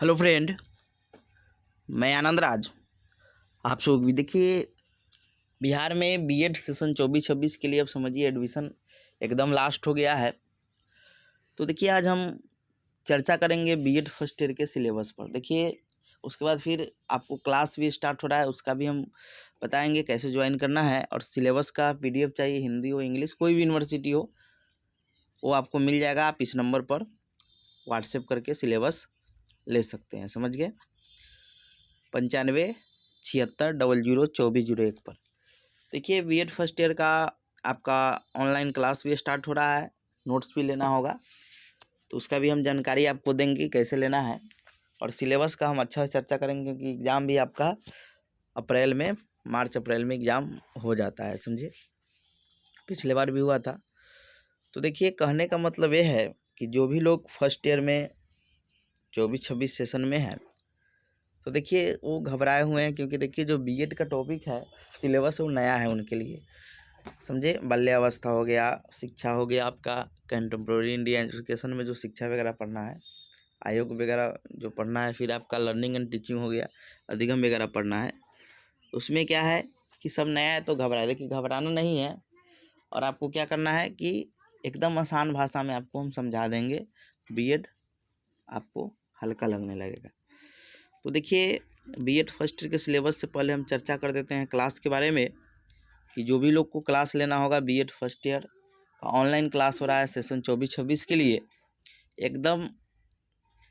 Hello friend, मैं आनंद राज। आप सब भी देखिए, बिहार में बीएड सेशन 24-26 के लिए अब समझिए एडमिशन एकदम लास्ट हो गया है। तो देखिए आज हम चर्चा करेंगे बीएड फर्स्ट ईयर के सिलेबस पर। देखिए उसके बाद फिर आपको क्लास भी स्टार्ट हो रहा है, उसका भी हम बताएंगे कैसे ज्वाइन करना है। और सिलेबस का पीडीएफ चाहिए, हिंदी हो इंग्लिश कोई भी यूनिवर्सिटी हो वो आपको मिल जाएगा। आप इस नंबर पर व्हाट्सएप करके सिलेबस ले सकते हैं, समझ गए। 9576002401 पर। देखिए बीएड फर्स्ट ईयर का आपका ऑनलाइन क्लास भी स्टार्ट हो रहा है, नोट्स भी लेना होगा, तो उसका भी हम जानकारी आपको देंगे कैसे लेना है। और सिलेबस का हम अच्छा से चर्चा करेंगे क्योंकि एग्ज़ाम भी आपका मार्च अप्रैल में एग्ज़ाम हो जाता है, समझिए। पिछले बार भी हुआ था। तो देखिए कहने का मतलब ये है कि जो भी लोग फर्स्ट ईयर में 24-26 सेशन में हैं तो देखिए वो घबराए हुए हैं, क्योंकि देखिए जो बीएड का टॉपिक है सिलेबस वो नया है उनके लिए, समझे। बाल्यावस्था हो गया, शिक्षा हो गया, आपका कंटेम्प्रेरी इंडिया एजुकेशन में जो शिक्षा वगैरह पढ़ना है, आयोग वगैरह जो पढ़ना है, फिर आपका लर्निंग एंड टीचिंग हो गया, अधिगम वगैरह पढ़ना है। उसमें क्या है कि सब नया है तो घबराए। देखिए घबराना नहीं है, और आपको क्या करना है कि एकदम आसान भाषा में आपको हम समझा देंगे, बीएड आपको हल्का लगने लगेगा। तो देखिए बीएड फर्स्ट ईयर के सिलेबस से पहले हम चर्चा कर देते हैं क्लास के बारे में, कि जो भी लोग को क्लास लेना होगा बीएड फर्स्ट ईयर का ऑनलाइन क्लास हो रहा है सेशन 24-26 के लिए, एकदम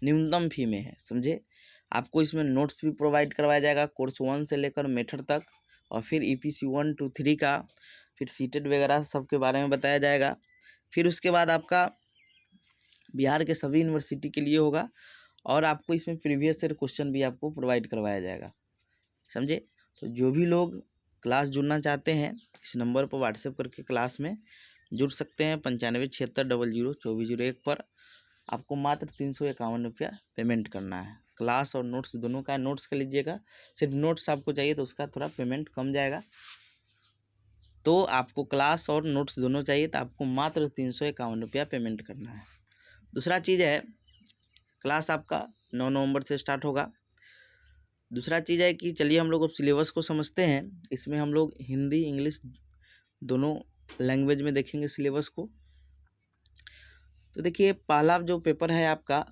न्यूनतम फी में है, समझे। आपको इसमें नोट्स भी प्रोवाइड करवाया जाएगा, कोर्स 1 से लेकर मेथड तक, और फिर ईपीसी 1 to 3 का, फिर सीटेट वगैरह सब के बारे में बताया जाएगा। फिर उसके बाद आपका बिहार के सभी यूनिवर्सिटी के लिए होगा, और आपको इसमें प्रीवियस ईयर क्वेश्चन भी आपको प्रोवाइड करवाया जाएगा, समझे। तो जो भी लोग क्लास जुड़ना चाहते हैं इस नंबर पर व्हाट्सएप करके क्लास में जुड़ सकते हैं। 9576002401 पर आपको मात्र 351 रुपया पेमेंट करना है। क्लास और नोट्स दोनों का नोट्स का लीजिएगा, सिर्फ नोट्स आपको चाहिए तो उसका थोड़ा पेमेंट कम जाएगा। तो आपको क्लास और नोट्स दोनों चाहिए तो आपको मात्र 351 रुपया पेमेंट करना है। दूसरा चीज़ है, क्लास आपका 9 नवंबर से स्टार्ट होगा। दूसरा चीज़ है कि चलिए हम लोग अब सिलेबस को समझते हैं। इसमें हम लोग हिंदी इंग्लिश दोनों लैंग्वेज में देखेंगे सिलेबस को। तो देखिए पहला जो पेपर है आपका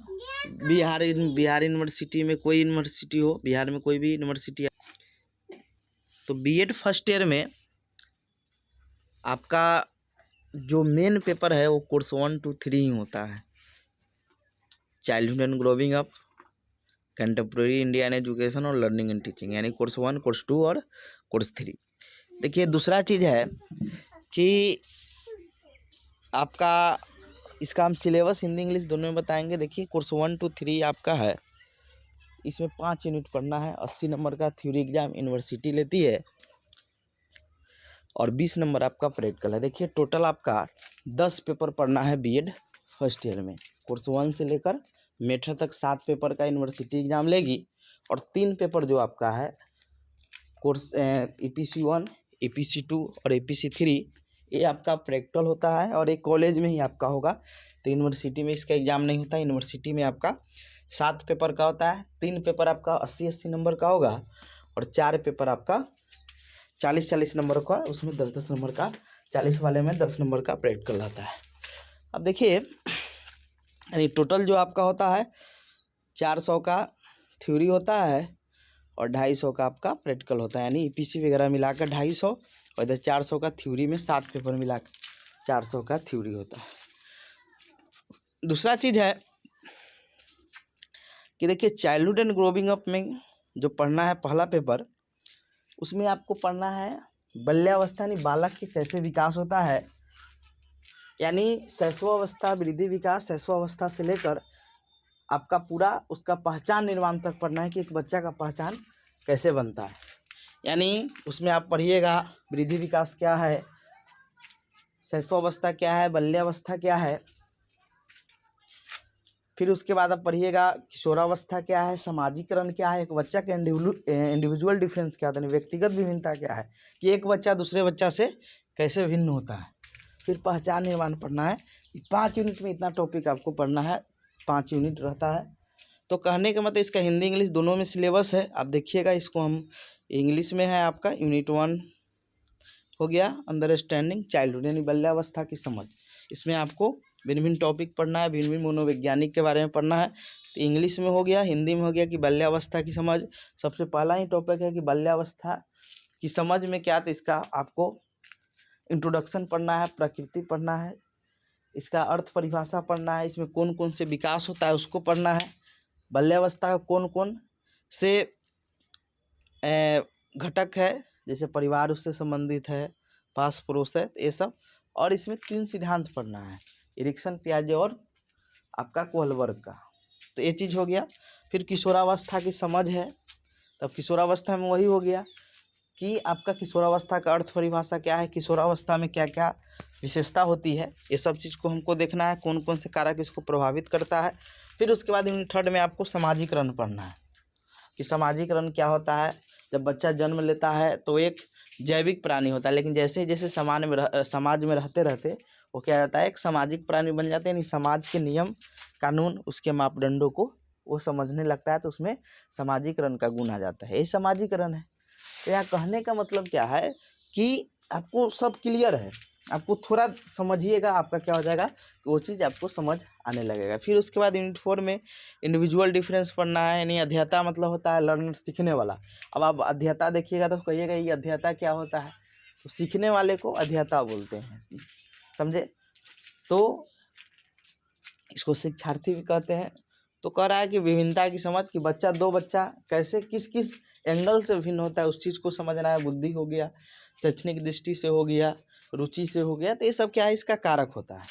बिहार यूनिवर्सिटी में, कोई यूनिवर्सिटी हो, बिहार में कोई भी यूनिवर्सिटी है, तो बीएड फर्स्ट ईयर में आपका जो मेन पेपर है वो कोर्स 1 to 3 ही होता है। Childhood and growing up, contemporary Indian education और लर्निंग एंड टीचिंग, यानी कोर्स 1, कोर्स 2 और कोर्स 3। देखिए दूसरा चीज़ है कि आपका इसका हम सिलेबस हिंदी इंग्लिश दोनों में बताएंगे। देखिए कोर्स 1 to 3 आपका है, इसमें 5 यूनिट पढ़ना है। 80 नंबर का थ्योरी एग्जाम यूनिवर्सिटी लेती है और 20 नंबर आपका प्रैक्टिकल है। देखिए टोटल आपका 10 पेपर पढ़ना है बीएड फर्स्ट ईयर में। कोर्स 1 से लेकर मेथड तक 7 पेपर का यूनिवर्सिटी एग्जाम लेगी, और 3 पेपर जो आपका है कोर्स ईपीसी 1, ईपीसी 2 और ईपीसी 3, ये आपका प्रैक्टिकल होता है और एक कॉलेज में ही आपका होगा। तो यूनिवर्सिटी में इसका एग्ज़ाम नहीं होता। यूनिवर्सिटी में आपका 7 पेपर का होता है। 3 पेपर आपका 80-80 नंबर का होगा, और 4 पेपर आपका 40-40 नंबर का, उसमें 10-10 नंबर का, 40 वाले में 10 नंबर का प्रैक्टिकल रहता है। अब देखिए यानी टोटल जो आपका होता है 400 का थ्योरी होता है और 250 का आपका प्रैक्टिकल होता है, यानी ईपीसी वगैरह मिलाकर 250, और इधर 400 का थ्योरी में 7 पेपर मिलाकर 400 का थ्योरी होता है। दूसरा चीज़ है कि देखिए चाइल्डहुड एंड ग्रोविंग अप में जो पढ़ना है पहला पेपर, उसमें आपको पढ़ना है बाल्यावस्था यानी बालक के कैसे विकास होता है, यानी शैशवावस्था, वृद्धि विकास, शैशवावस्था से लेकर आपका पूरा उसका पहचान निर्माण तक पढ़ना है कि एक बच्चा का पहचान कैसे बनता है। यानी उसमें आप पढ़िएगा वृद्धि विकास क्या है, शैशवावस्था क्या है, बाल्यावस्था क्या है, फिर उसके बाद आप पढ़िएगा किशोरावस्था क्या है, समाजीकरण क्या है, एक बच्चा के इंडिविजुअल डिफरेंस क्या होता है, व्यक्तिगत विभिन्नता क्या है, कि एक बच्चा दूसरे बच्चा से कैसे भिन्न होता है। फिर पहचान निर्माण पढ़ना है। 5 यूनिट में इतना टॉपिक आपको पढ़ना है, 5 यूनिट रहता है। तो कहने का मतलब इसका हिंदी इंग्लिश दोनों में सिलेबस है। आप देखिएगा, इसको हम इंग्लिश में है आपका यूनिट 1 हो गया अंडरस्टैंडिंग चाइल्डहुड यानी बाल्यावस्था की समझ। इसमें आपको भिन्न भिन्न टॉपिक पढ़ना है, भिन्न भिन्न मनोवैज्ञानिक के बारे में पढ़ना है। तो इंग्लिश में हो गया, हिंदी में हो गया कि बाल्यावस्था की समझ। सबसे पहला ही टॉपिक है कि बाल्यावस्था की समझ में क्या, तो इसका आपको इंट्रोडक्शन पढ़ना है, प्रकृति पढ़ना है, इसका अर्थ परिभाषा पढ़ना है, इसमें कौन कौन से विकास होता है उसको पढ़ना है, बाल्यावस्था का कौन कौन से घटक है, जैसे परिवार उससे संबंधित है, पास पड़ोस है, ये सब। और इसमें 3 सिद्धांत पढ़ना है, इरिक्सन, पियाजे और आपका कोहलबर्ग का। तो ये चीज़ हो गया। फिर किशोरावस्था की समझ है, तब किशोरावस्था में वही हो गया कि आपका किशोरावस्था का अर्थ परिभाषा क्या है, किशोरावस्था में क्या क्या विशेषता होती है, ये सब चीज़ को हमको देखना है, कौन कौन से कारक इसको प्रभावित करता है। फिर उसके बाद यूनिट 3 में आपको सामाजिकरण पढ़ना है कि सामाजिकरण क्या होता है। जब बच्चा जन्म लेता है तो एक जैविक प्राणी होता है, लेकिन जैसे जैसे समाज में रहते रहते वो क्या रहता है, एक सामाजिक प्राणी बन जाते हैं, यानी समाज के नियम कानून उसके मापदंडों को वो समझने लगता है, तो उसमें सामाजिकरण का गुण आ जाता है, यही सामाजिकरण है। तो यहाँ कहने का मतलब क्या है कि आपको सब क्लियर है, आपको थोड़ा समझिएगा, आपका क्या हो जाएगा कि वो चीज़ आपको समझ आने लगेगा। फिर उसके बाद यूनिट 4 में इंडिविजुअल डिफरेंस पढ़ना है, यानी अध्येता मतलब होता है लर्नर, सीखने वाला। अब आप अध्येता देखिएगा तो कहिएगा ये अध्येता क्या होता है, तो सीखने वाले को अध्येता बोलते हैं, समझे। तो इसको शिक्षार्थी भी कहते हैं। तो कह रहा है कि विभिन्नता की समझ, कि दो बच्चा कैसे किस किस एंगल से भिन्न होता है उस चीज़ को समझना है। बुद्धि हो गया, शैक्षणिक दृष्टि से हो गया, रुचि से हो गया, तो ये सब क्या है, इसका कारक होता है।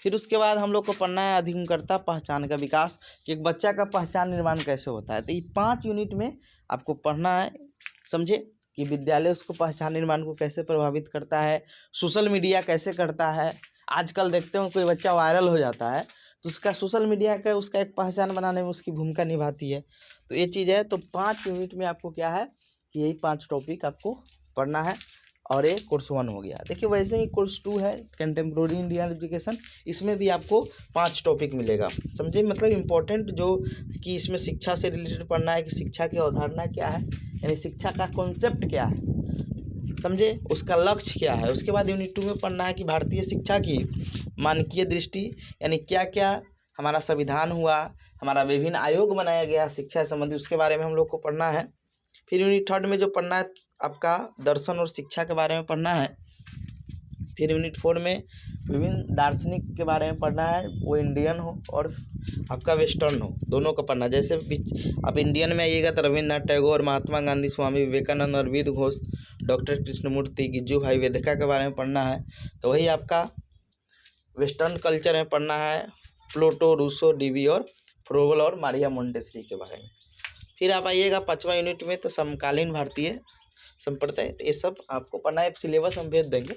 फिर उसके बाद हम लोग को पढ़ना है अधिगमकर्ता पहचान का विकास, कि एक बच्चा का पहचान निर्माण कैसे होता है। तो ये 5 यूनिट में आपको पढ़ना है, समझे, कि विद्यालय उसको पहचान निर्माण को कैसे प्रभावित करता है, सोशल मीडिया कैसे करता है। आजकल देखते हो कोई बच्चा वायरल हो जाता है तो उसका सोशल मीडिया का उसका एक पहचान बनाने में उसकी भूमिका निभाती है। तो ये चीज़ है। तो 5 यूनिट में आपको क्या है कि यही 5 टॉपिक आपको पढ़ना है, और ये कोर्स 1 हो गया। देखिए वैसे ही कोर्स 2 है कंटेम्प्रेरी इंडियन एजुकेशन, इसमें भी आपको 5 टॉपिक मिलेगा, समझे। मतलब इम्पोर्टेंट जो कि इसमें शिक्षा से रिलेटेड पढ़ना है, कि शिक्षा की अवधारणा क्या है, यानी शिक्षा का कॉन्सेप्ट क्या है, समझे, उसका लक्ष्य क्या है। उसके बाद यूनिट 2 में पढ़ना है कि भारतीय शिक्षा की मानकीय दृष्टि, यानी क्या क्या हमारा संविधान हुआ, हमारा विभिन्न आयोग बनाया गया शिक्षा संबंधी, उसके बारे में हम लोग को पढ़ना है। फिर यूनिट 3 में जो पढ़ना है आपका दर्शन और शिक्षा के बारे में पढ़ना है। फिर यूनिट 4 में विभिन्न दार्शनिक के बारे में पढ़ना है, वो इंडियन हो और आपका वेस्टर्न हो, दोनों का पढ़ना। जैसे आप इंडियन में आइएगा तो रविन्द्रनाथ टैगोर, महात्मा गांधी, स्वामी विवेकानंद, अरविंद घोष, डॉक्टर कृष्णमूर्ति, गिज्जू भाई वेदिका के बारे में पढ़ना है। तो वही आपका वेस्टर्न कल्चर में पढ़ना है, प्लेटो, रूसो, डीवी और फ्रोबल और मारिया मोंटेसरी के बारे में। फिर आप आइएगा 5वां यूनिट में तो समकालीन भारतीय संप्रदाय, तो ये सब आपको पढ़ना है। सिलेबस हम भेज देंगे,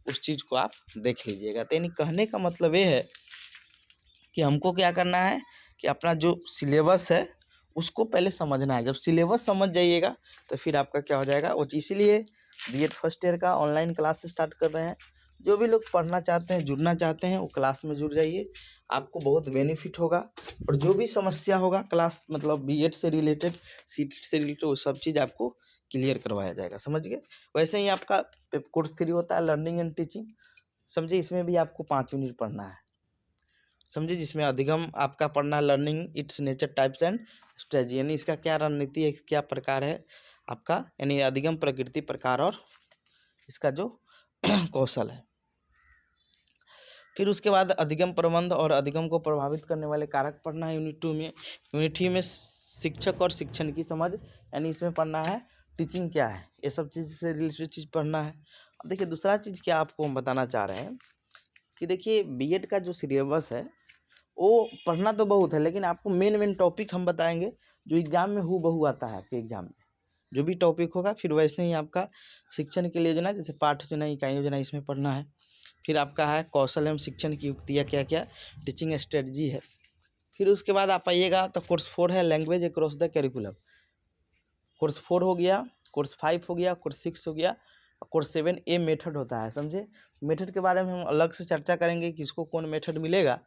उस चीज़ को आप देख लीजिएगा। तो यानी कहने का मतलब ये है कि हमको क्या करना है कि अपना जो सिलेबस है उसको पहले समझना है। जब सिलेबस समझ जाइएगा तो फिर आपका क्या हो जाएगा वो। इसीलिए बीएड फर्स्ट ईयर का ऑनलाइन क्लास स्टार्ट कर रहे हैं। जो भी लोग पढ़ना चाहते हैं, जुड़ना चाहते हैं, वो क्लास में जुड़ जाइए, आपको बहुत बेनिफिट होगा। और जो भी समस्या होगा क्लास मतलब बीएड से रिलेटेड, सीटेट से रिलेटेड, वो सब चीज़ आपको क्लियर करवाया जाएगा, समझ गए। वैसे ही आपका कोर्स 3 होता है लर्निंग एंड टीचिंग, समझे। इसमें भी आपको 5 यूनिट पढ़ना है, समझे, जिसमें अधिगम आपका पढ़ना है, learning it's nature, types and strategy, यानी इसका क्या रणनीति है, क्या प्रकार है आपका, यानी अधिगम, प्रकृति, प्रकार और इसका जो कौशल है। फिर उसके बाद अधिगम प्रबंध और अधिगम को प्रभावित करने वाले कारक पढ़ना है यूनिट 2 में। यूनिट 3 में शिक्षक और शिक्षण की समझ, यानी इसमें पढ़ना है टीचिंग क्या है, ये सब चीज़ से रिलेटेड चीज़ पढ़ना है। अब देखिए दूसरा चीज़ क्या आपको हम बताना चाह रहे हैं कि देखिए बीएड का जो सिलेबस है वो पढ़ना तो बहुत है, लेकिन आपको मेन टॉपिक हम बताएंगे जो एग्ज़ाम में हूबहू आता है। आपके एग्ज़ाम में जो भी टॉपिक होगा, फिर वैसे ही आपका शिक्षण के लिए योजना, जैसे पाठ योजना, इकाई योजना, इसमें पढ़ना है। फिर आपका है कौशल एवं शिक्षण की युक्तियाँ क्या क्या, टीचिंग स्ट्रेटजी है। फिर उसके बाद आप आइएगा तो कोर्स 4 है language across the curriculum. Course 4 हो गया, कोर्स 5 हो गया, कोर्स 6 हो गया, कोर्स 7 ए मेथड होता है, समझे। मेथड के बारे में हम अलग से चर्चा करेंगे कि इसको कौन मेथड मिलेगा,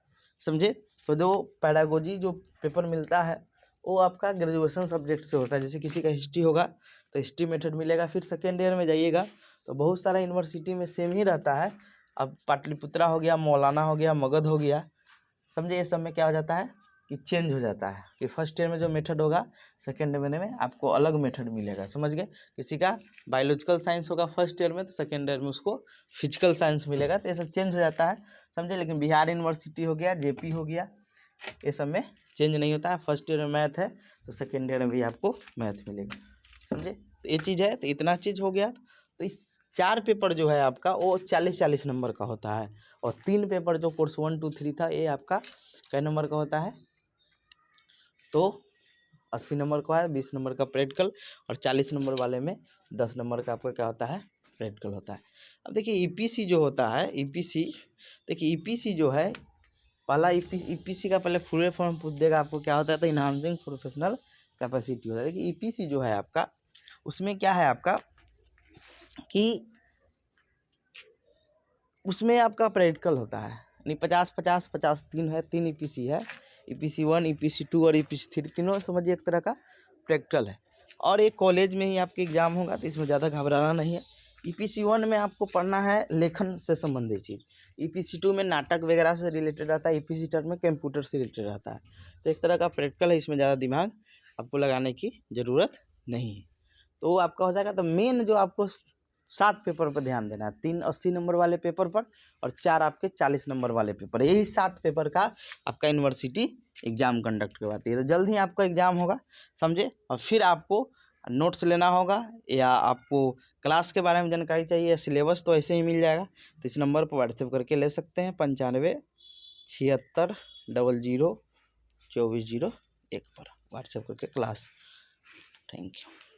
समझे। तो जो पैडागोजी जो पेपर मिलता है वो आपका ग्रेजुएशन सब्जेक्ट से होता है। जैसे किसी का हिस्ट्री होगा तो हिस्ट्री मेथड मिलेगा। फिर सेकेंड ईयर में जाइएगा तो बहुत सारा यूनिवर्सिटी में सेम ही रहता है। अब पाटलिपुत्रा हो गया, मौलाना हो गया, मगध हो गया, समझे, ये सब में क्या हो जाता है कि चेंज हो जाता है कि फर्स्ट ईयर में जो मेथड होगा सेकेंड ईयर में आपको अलग मेथड मिलेगा। समझ गए। किसी का बायोलॉजिकल साइंस होगा फर्स्ट ईयर में तो सेकेंड ईयर में उसको फिजिकल साइंस मिलेगा। तो ये सब चेंज हो जाता है, समझे। लेकिन बिहार यूनिवर्सिटी हो गया, जेपी हो गया, ये सब में चेंज नहीं होता है। फर्स्ट ईयर में मैथ है तो सेकेंड ईयर में भी आपको मैथ मिलेगा, समझे। तो ये चीज़ है, तो इतना चीज़ हो गया। तो इस 4 पेपर जो है आपका वो 40-40 नंबर का होता है। और 3 पेपर जो कोर्स 1, 2, 3 था ये आपका कई नंबर का होता है, तो 80 नंबर का है, 20 नंबर का प्रैक्टिकल, और 40 नंबर वाले में 10 नंबर का आपका क्या होता है, प्रैक्टिकल होता है। अब देखिए ईपीसी जो होता है, ईपीसी देखिए ईपीसी जो है पहला ईपीसी का पहले फुल फॉर्म पूछ देगा आपको क्या होता है, तो इनहांसिंग प्रोफेशनल कैपेसिटी होता है। देखिए ईपीसी जो है आपका उसमें क्या है आपका कि उसमें आपका प्रैक्टिकल होता है, यानी 50-50-50 3 है, 3 ईपीसी है, ईपीसी 1, ईपीसी 2 और ईपीसी 3, तीनों समझिए एक तरह का प्रैक्टिकल है। और एक कॉलेज में ही आपके एग्जाम होगा तो इसमें ज़्यादा घबराना नहीं है। ईपीसी 1 में आपको पढ़ना है लेखन से संबंधित चीज़, ईपीसी 2 में नाटक वगैरह से रिलेटेड रहता है, ईपीसी 3 में कंप्यूटर से रिलेटेड रहता है। तो एक तरह का प्रैक्टिकल है, इसमें ज़्यादा दिमाग आपको लगाने की ज़रूरत नहीं है। तो वो आपका हो जाएगा। तो मेन जो आपको 7 पेपर पर ध्यान देना है, 3 80 नंबर वाले पेपर पर और 4 आपके 40 नंबर वाले पेपर, यही 7 पेपर का आपका यूनिवर्सिटी एग्जाम कंडक्ट करवाती है। तो जल्द ही आपका एग्जाम होगा, समझे। और फिर आपको नोट्स लेना होगा या आपको क्लास के बारे में जानकारी चाहिए या सिलेबस तो ऐसे ही मिल जाएगा। तो इस नंबर पर व्हाट्सएप करके ले सकते हैं 9576002401 पर व्हाट्सएप करके क्लास। Thank you.